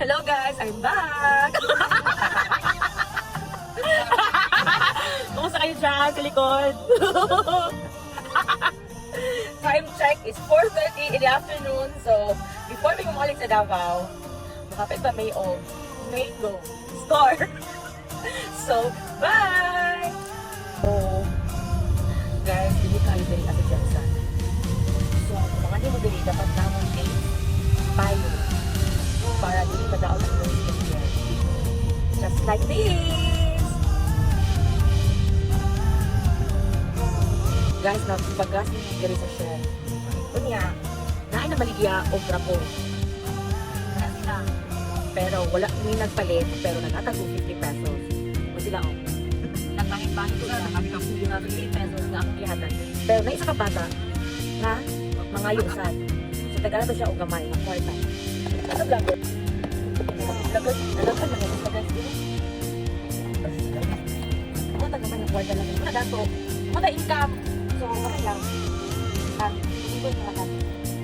Hello guys, I'm back! Kumusta kayo dyan sa likod? Time check is 4:30 in the afternoon. So, before we bumalik sa Davao, makapit pa may mango store. So, bye! Oh, guys, hindi kayo dali ako dyan sa. So, kung mga hindi mo dali, dapat namon day tayo para hindi madaon ang nose here. Just like this! Guys, nagpagas ni Gary sa shell. Kunya, naay na maligya o trapo. Kaya sila. Pero wala may nagpalit, pero nagtatag 50 pesos. O sila o. Nagpahit-bahit ko na kami kang 50 pesos na ang lihatan. Pero na isa ka bata, na mga yusan. So tagala to siya o gamay, na kwarta. Ano vlogger? Vlogger, nalakan lang ako sa guys dito. Ano tagamay ng kwarta lang. Ano dato? Ano income? So, okay lang. Hindi ko yung lakan.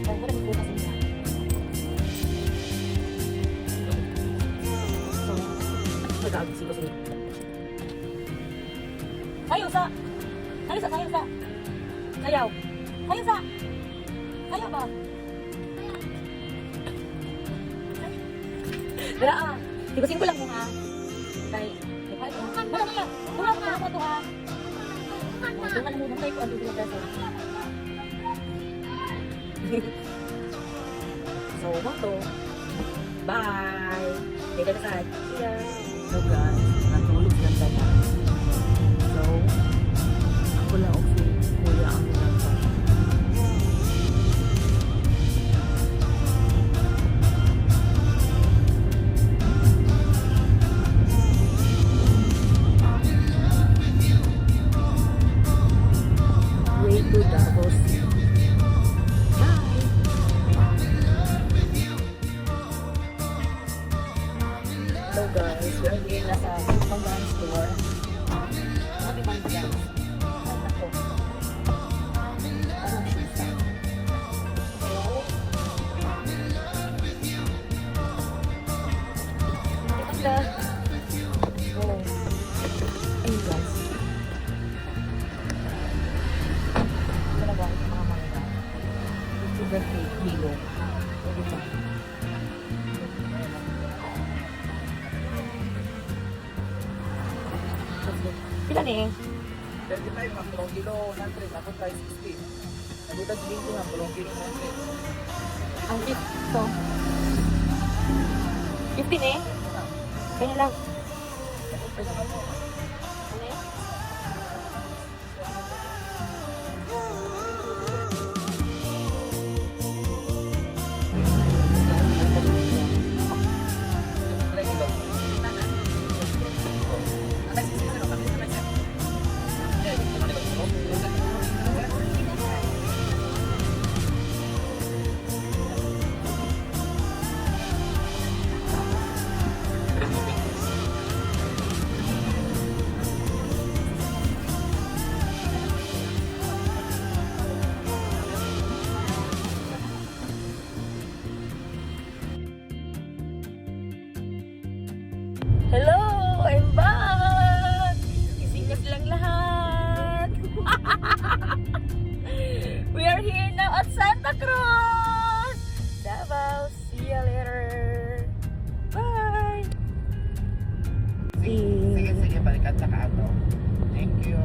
Kaya ko na may butas niya. So, mag-aagis ko sila. Sayaw sa! Sayaw sa! Sayaw sa! Sayaw! Sayaw sa! Sayaw ba? Dara ah! Tigusin ko lang mo ha. Dahil, muna ka! Muna ka ito ha! Tungan mo tayo kung ano yung peso. So, moto. Bye! Take a side. See ya! So guys, natulog lang tayo. So, ako lang ako si Kuya ang nagpa. Way to Davao City. Bye! Hello guys, we're here na sa Panggang store. Sabi bang guys? Ay nako. Anong shoes na? Ito sila. Oh. Ayun guys. Ito na ba yung mga manga? Sugar kilo. Pwede ba? Pila ni? 35 ang pulong kilo, 100, ako tayo 60. Nagutag din ko ang pulong kilo, 100. Ang tip to. 15 eh? Kaya lang. Ano eh? Hello! I'm back! Gising na silang lahat! We are here now at Santa Cruz! Davao! See you later! Bye! Sige, balikan sa kaano. Thank you.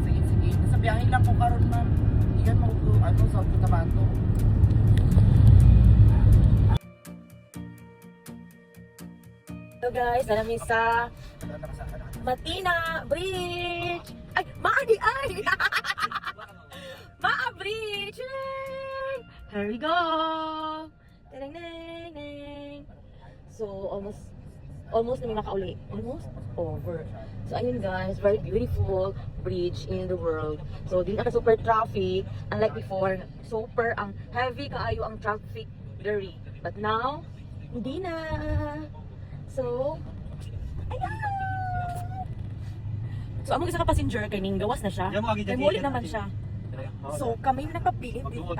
Sige. Sa biyahe lang ko karon ma'am. Iyan mo ko, sa Cotabato. Hello guys, namin sa Matina Bridge! Ay, Maadi ay! Maa Bridge! Yay! Here we go! Ding-ding-ding-ding! So, almost na may makauli. Almost over. So, ayun guys, very beautiful bridge in the world. So, di na ka super traffic. Unlike before, super ang heavy kaayo ang traffic there. But now, hindi na. So, ayan! So, among isa ka passenger kay ning gawas na siya. Kay muli naman siya. So, kami nagpapilit dito.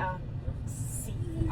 See?